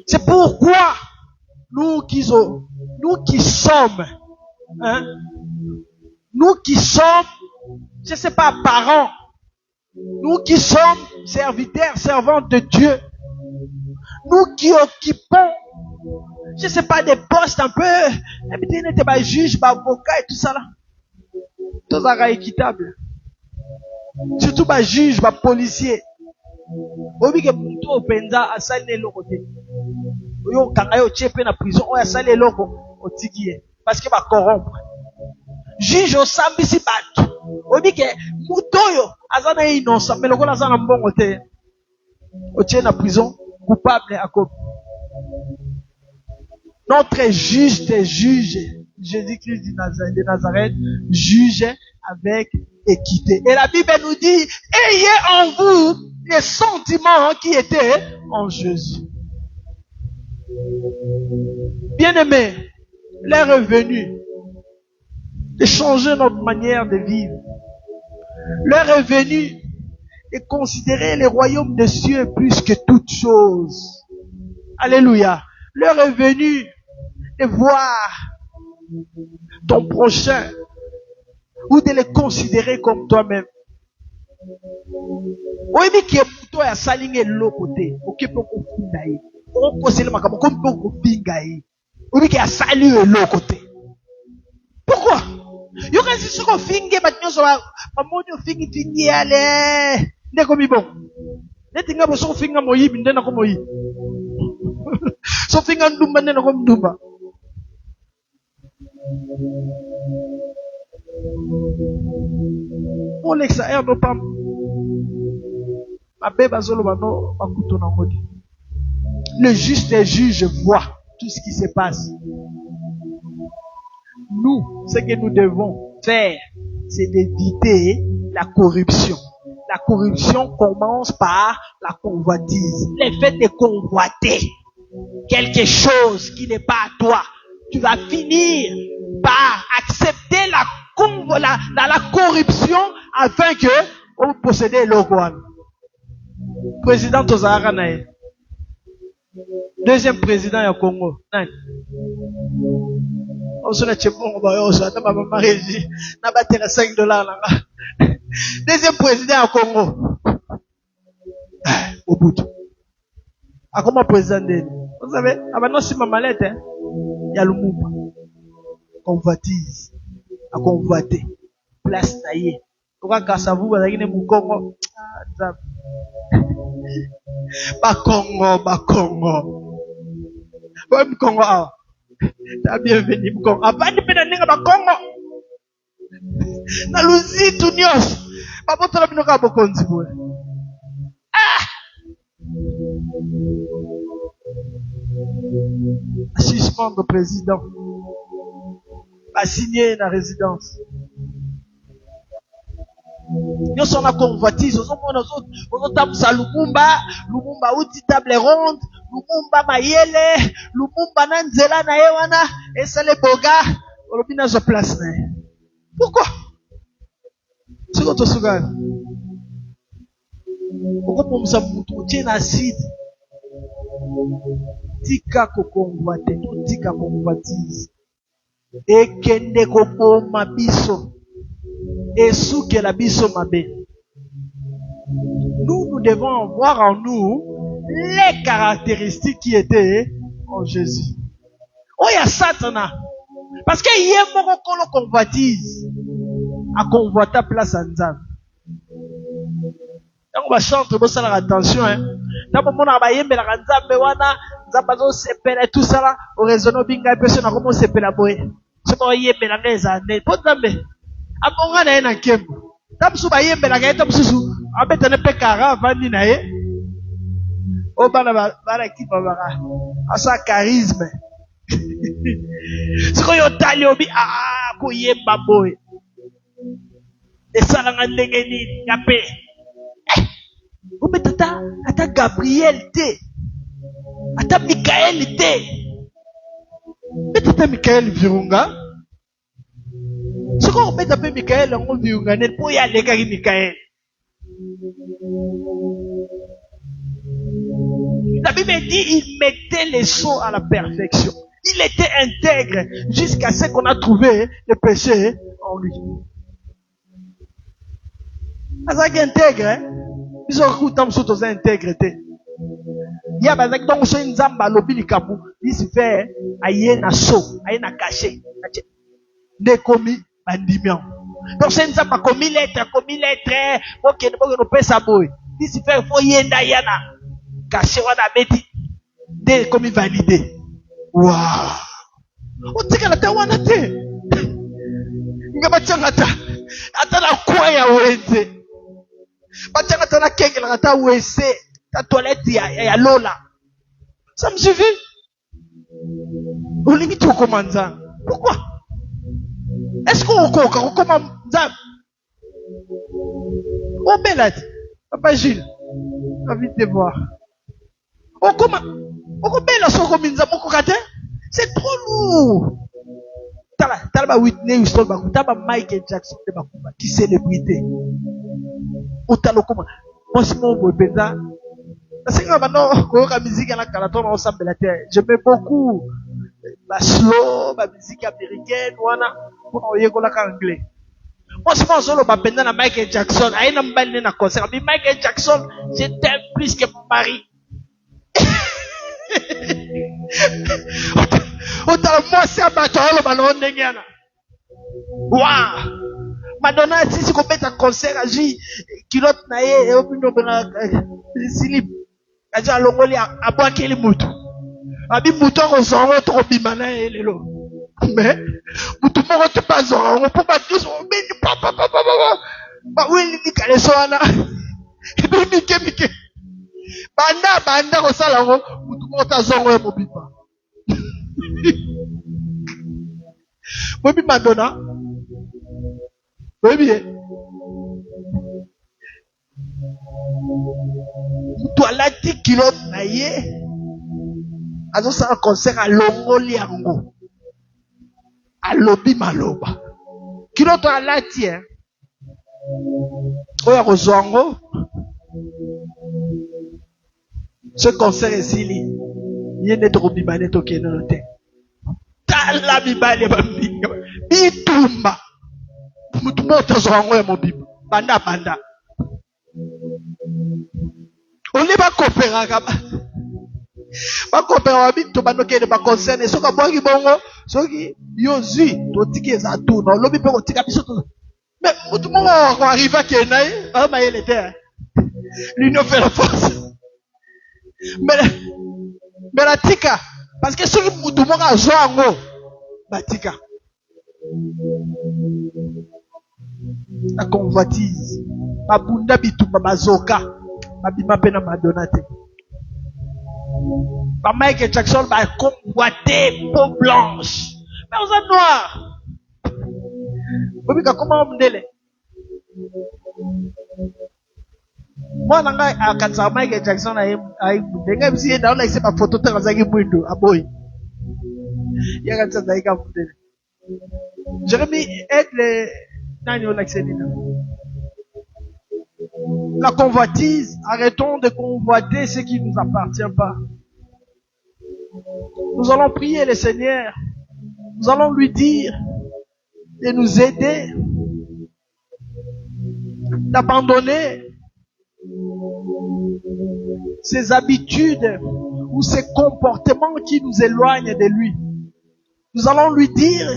Speaker 1: C'est pourquoi nous qui sommes, je ne sais pas, parents, nous qui sommes serviteurs, servantes de Dieu, nous qui occupons, je ne sais pas, des postes un peu, n'était pas juge, pas avocat et tout ça là, tout ça est équitable. Surtout pas juge, pas policier. Obi ke muntu openza asali loko te. Oyo kanga yo chepe na prison oya asali loko otikie parce que ba corrompre. Juge osambisi batu. Obi ke mutu oyo azana innocent mais lokola azana mbongo te. Otie na prison coupable à cause. Notre juge des juges Jésus-Christ de Nazareth juge avec équité. Et la Bible nous dit, ayez en vous les sentiments qui étaient en Jésus. Bien-aimés, l'heure est venue de changer notre manière de vivre. L'heure est venue de considérer les royaumes des cieux plus que toute chose. Alléluia. L'heure est venue de voir ton prochain ou de le considérer comme toi-même. Oui, mais qui est toi à s'aligner de l'autre côté. Ok, pour qu'on finisse. On conseille le macabon comme pour qu'on finisse. Oui, qui a salué de l'autre côté. Pourquoi? Yo quand c'est ce qu'on finit, maintenant ça va. Maman, on finit, allez. N'est comme bon. N'est tinga bo so finga moyi binde na ko moyi. So finga ndumba ne na ko ndumba. On l'exagère nos pas. Le juste juge voit tout ce qui se passe. Nous, ce que nous devons faire, c'est d'éviter la corruption. La corruption commence par la convoitise. Le fait de convoiter quelque chose qui n'est pas à toi, tu vas finir par accepter la corruption afin que on possède l'Oguan. Président Tozahara Nae. Deuxième président du Congo. On se l'a tchébon, on va y aller, on va battre $5 là. Deuxième président du Congo. Au bout. À comment président de vous savez, avant si ma mallette, il y a le mouvement. Convoitise. À convoiter. Place taillée. Pourquoi Kassavou, vous avez un Congo? Bakongo. Ouais, Congo, t'as bienvenue, Congo. Ah, pas de peine de Bakongo. Na luzi tunios. Papa, tu as bien encore beaucoup de temps. Suspendre le président. A signer la résidence. Nous sommes à convoitise. Nous sommes à Lumumba. Lumumba outi table ronde. Lumumba mayele. Lumumba nanzela na ewana. Et ça les boga. Olobina zo place. Pourquoi? C'est quoi ton slogan? Pourquoi pour nous tiens acide? Tika ko convoite. Tika convoitise. Et kende ko mabiso. Et sous que la biso mabe. Nous devons voir en nous les caractéristiques qui étaient en Jésus. Oh, il y a Satan. Parce qu'il y a beaucoup de convoitise. À convoiter place en Zan. Donc, on va chanter, on va faire attention, hein. Dans le moment où on va y aller, la Nzambe wana, Nzambazo sepele, tout ça là, au raisonnement binga, personne n'a comment sepele boy. C'est pas y aller, la Nzambe. Pour Nzambe. Abonga na ena kembo. Tamsu ba yembe la gaeta mususu. Abeta ne pekara vandi na ye. O bana bana ki babara. Asa charisme. Siko yo tali obi ko yemba boy. Esala nga ndenge nini ngape. Obeta ata Gabriel te. Ata Michael te. Betata Michael Virunga. Ce qu'on met d'appeler Michael, on dit pour y aller avec Michael. La Bible dit il mettait les sceaux à la perfection. Il était intègre jusqu'à ce qu'on a trouvé le péché en lui. Ça qui est intègre, hein? Ils ont écouté comme ça, ils intégrité. Il y a des gens qui ont une zamba lobby kabu. Ils se fait aïe na saut, aïe na caché. Des commis. Donc c'est une zamba commis lettre, ok, nous peut ça boy. Il se fait faut yenda yana. Caché wana beti. Des commis validé. Waouh. On dit que la tawana te. Ngabachangata. Atana kwa ya wenze. Bachangata na kenge la ta wese. Ta toilette ya lola. Ça me suffit. Olingi tu komanza. Pourquoi? Est-ce qu'on comment oh Belad, Papa Gilles, envie de te voir. Oh comment c'est trop lourd. T'as Whitney Houston, t'as Michael Jackson, qui célébrité. Ou t'as le comment? Moi c'est mon bébé. C'est que maintenant, la musique à la calaton ensemble de la terre. J'aimais beaucoup la slow, la musique américaine, voilà, pour envoyer la anglais. Moi, c'est pas solo, bah, pendant Michael Jackson, à un bal dans concert. Mais Michael Jackson, je t'aime plus que mon mari. Autant moi, c'est un bateau, le ballon de Ghana. Waouh! Madonna, si tu commets un concert, à J, kilote naïe, et au bout de slip. Aja longoli a boire quel mouton. Abi mouton on s'en va trop bimana et lelo. Mais mouton on te passe on peut pas tous on met papa. Ba oui ni kale soana. Et puis mike. Banda ko sala ngo mouton on ta zongo e mobipa. Mobi Madonna. Oui bien. Toi la ti kilote na ye azo sa concert à longoli yango alobi maloba kilote ala ti oya kozwango ce concert esili ye nete kobimane tokende no te tala mibale bambinga bitumba mutu moto azwango ya mobimba banda oli bakoperaka bakopera babito banokende bakonserne soki abwaki bongo soki yo zwi totiki eza tuna olobi mpe kotika biso me mutu moko arrive akenda ye amayele te l'union fait la force mais natika parce que soki mutu moko azwa yango batika la convoitise babunda bitumba bazoka babima mpe na Madonna te ba Michael Jackson ba convoité peau blanche mais on est noir bobika comment mdele moi nanga akanza Michael Jackson ai ndenga bisi enda ona ise ba photo te kazaki mwindo aboy yakanza zaika mdele Jérémie aide les nani on accélère. La convoitise, arrêtons de convoiter ce qui ne nous appartient pas. Nous allons prier le Seigneur. Nous allons lui dire de nous aider, d'abandonner ces habitudes ou ces comportements qui nous éloignent de lui. Nous allons lui dire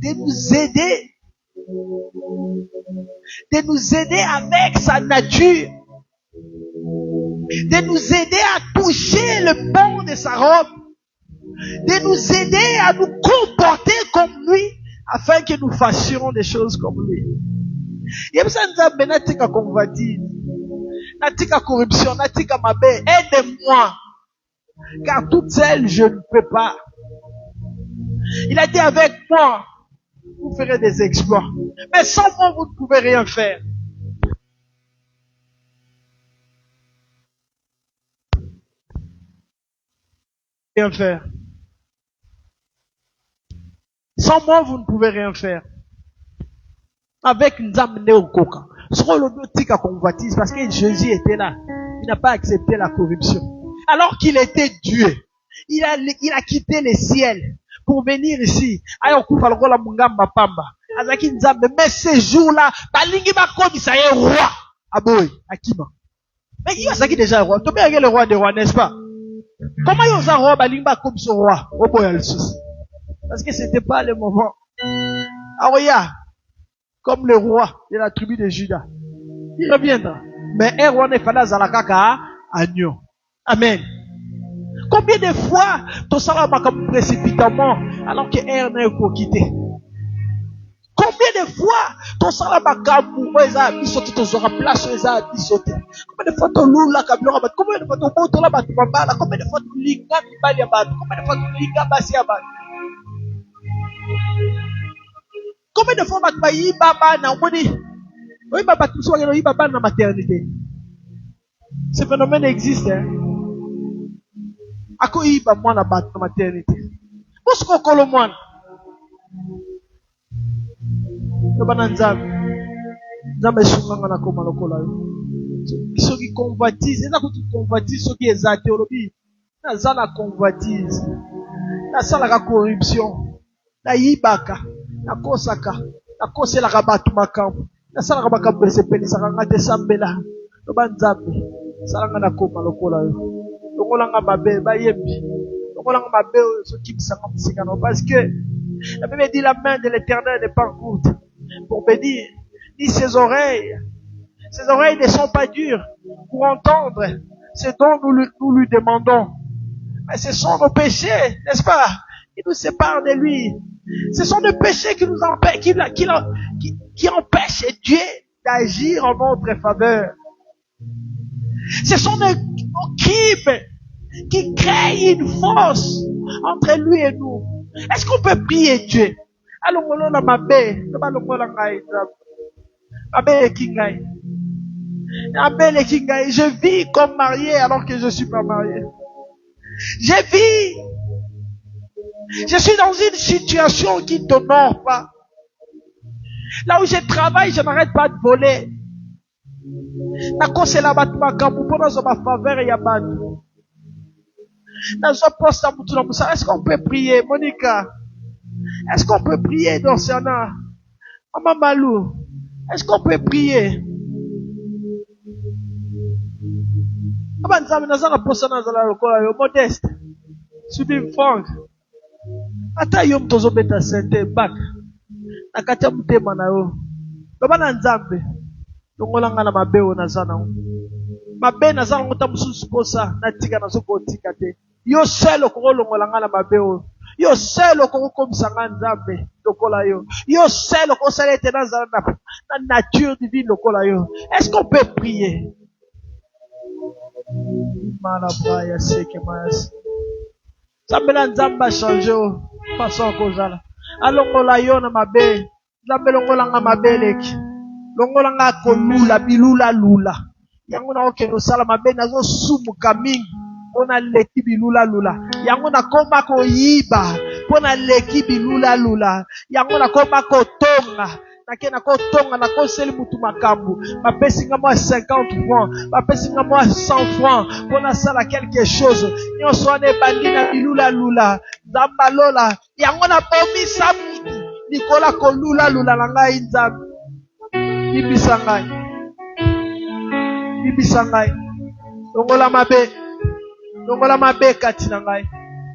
Speaker 1: de nous aider avec sa nature, de nous aider à toucher le bord de sa robe, de nous aider à nous comporter comme lui, afin que nous fassions des choses comme lui. Natika convoitise, natika corruption, natika mabe, aide-moi, car toute seule je ne peux pas. Il a dit avec moi, vous ferez des exploits. Mais sans moi, vous ne pouvez rien faire. Rien faire. Sans moi, vous ne pouvez rien faire. Avec une âme néo-coca. Sur le biotique à convoitise, parce que Jésus était là. Il n'a pas accepté la corruption. Alors qu'il était Dieu. Il a quitté les ciels pour venir ici. Mais ces jours-là, balingi bakomisa ye roi. Aboy, Akima. Mais il y a déjà roi. Tu peux le roi des rois, n'est-ce pas? Comment il y a un roi balingi bakomisa roi? Oh boy, parce que c'était pas le moment. Ah oui, comme le roi de la tribu de Juda. Il reviendra. Mais un roi n'est pas là à la caca agneau. Amen. Combien de fois ton salaire m'a comme précipitamment alors que R n'est pas quitté? Combien de fois ton salaire m'a comme sauté ton zora place les a sauté? Combien de fois ton loup la cablora? Combien de fois ton moto la battu bala? Combien de fois ton linga bali bat? Combien de fois ton linga basi bat? Combien Combien de fois na maternité? Ce phénomène existe. Ako iba moi na maternité. Parce qu'on moi. Nzambe sunganga na koma lokola yo. Soki convoitise, eza kuti convoitise soki eza te olobi. Naza na convoitise. Nasalaka corruption. Nayibaka, nakosaka, nakoselaka bato makambo. Nasalaka makambo esepelisaka nga te sambela. Loba Nzambe, salanga na koma lokola yo. Longolanga mabe bayembi. Longolanga mabe soki bisanga musikano parce que la Bible dit la main de l'Éternel n'est pas courte pour bénir, ni ses oreilles ne sont pas dures pour entendre ce dont nous lui demandons. Mais ce sont nos péchés, n'est-ce pas, qui nous séparent de lui. Ce sont nos péchés qui nous empêchent, qui empêchent Dieu d'agir en notre faveur. Ce sont nos crimes qui créent une force entre lui et nous. Est-ce qu'on peut prier Dieu? Je vis comme marié alors que je ne suis pas marié. Je suis dans une situation qui ne t'honore pas. Là où je travaille, je n'arrête pas de voler. Est-ce qu'on peut prier, Monica? Est-ce qu'on peut prier, Dorsiana? Maman Malou, est-ce qu'on peut prier? Modeste, Subim Frank, ata yom tozo beta sente back. Nakacha mutema na yo. Lobana Nzambe. Longolanga na mabeo na zana. Mabe na zana ngota mususu posa na tika na soko tika te. Yo selo ko longolanga na mabeo. Yo selo ko komsanga Nzambe lokola yo. Yo selo ko salete na zana na nature divine lokola yo. Est-ce qu'on peut prier? Malabaya seke mas. Zambela Nzamba change façon kozala. Alongola yo na mabe. Nzambe longolanga mabeleki. Longolanga kolula bilula lula. Yango na okeno sala mabe nazo sumuka mingi. Pona leki bilula lula. Yango na koma ko yiba. Pona leki bilula lula. Yango na koma ko tonga. Nakena ko tonga na ko seli mutu makambu. Bapesinga moi 50 francs. Bapesinga moi 100 francs. Pona sala quelque chose. Nyonso ane bandi na bilula lula. Zamba lola. Yango na bomi sa mutu. Nikola ko lula lula na ngai Nzambe. Bibisa ngai. Bibisa ngai. Longola mabe. Longola mabe kati na ngai.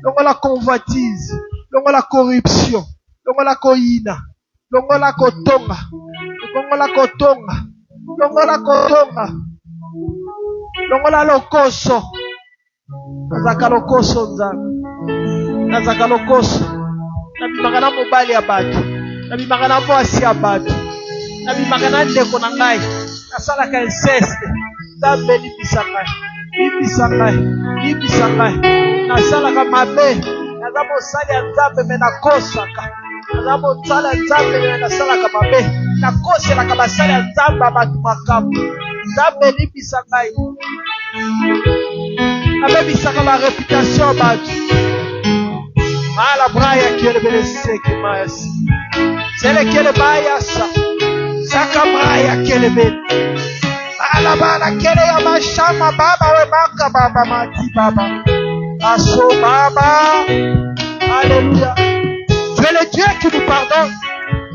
Speaker 1: Longola convoitise. Longola corruption. Longola koyina. Longola kotonga. Longola kotonga. Longola kotonga. Longola lokoso. Nazaka lokoso Nzambe. Nazaka lokoso. Nabimaka na mobali ya bato. Nabimaka na mwasi ya bato. Nabimaka na ndeko na ngai. Nasalaka inceste. Nzambe libisa ngai. Libisa ngai. Libisa ngai. Nasalaka mabe. Naza mosali ya Nzambe me nakosaka. Naza mosali ya Nzambe me nasalaka mabe. Nakoselaka basali ya Nzambe bato makambo. Nzambe libisa ngai. Nabebisaka la réputation bato. Mala braya kiele bele seki mayas. Sele kiele mayasa. Saka braya kiele bele. Mala bala kiele ya mashama baba we maka baba mati baba. Aso baba. Alléluia. Tu es le Dieu qui nous pardonne.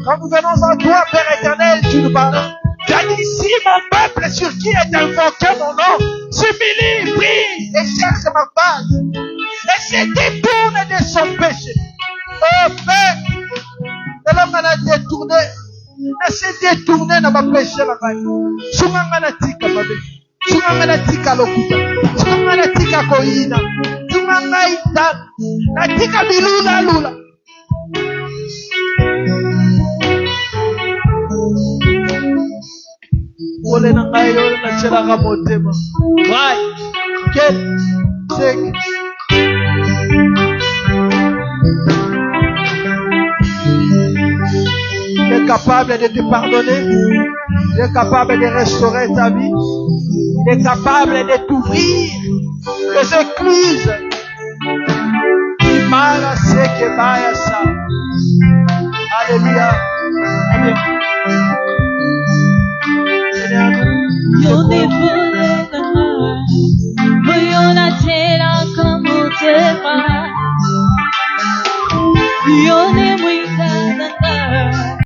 Speaker 1: Quand nous venons en toi, Père éternel, tu nous pardonnes. Tu as dit ici, mon peuple sur qui est invoqué mon nom, s'humilie, prie et cherche ma face. Et se détourne de son péché. Oh Père, de l'homme a détourné. Et se détourne dans ma péché la main. Sungangana tika mabe. Sungangana tika lokuta. Sungangana tika koina. Sungangana ita. Na tika bilula lula. Ole na ngayo na chela ka motema. Vai. Get. Take. capable de te pardonner. Il est capable de restaurer ta vie. Il est capable de t'ouvrir les écluses. Alléluia.
Speaker 2: Your name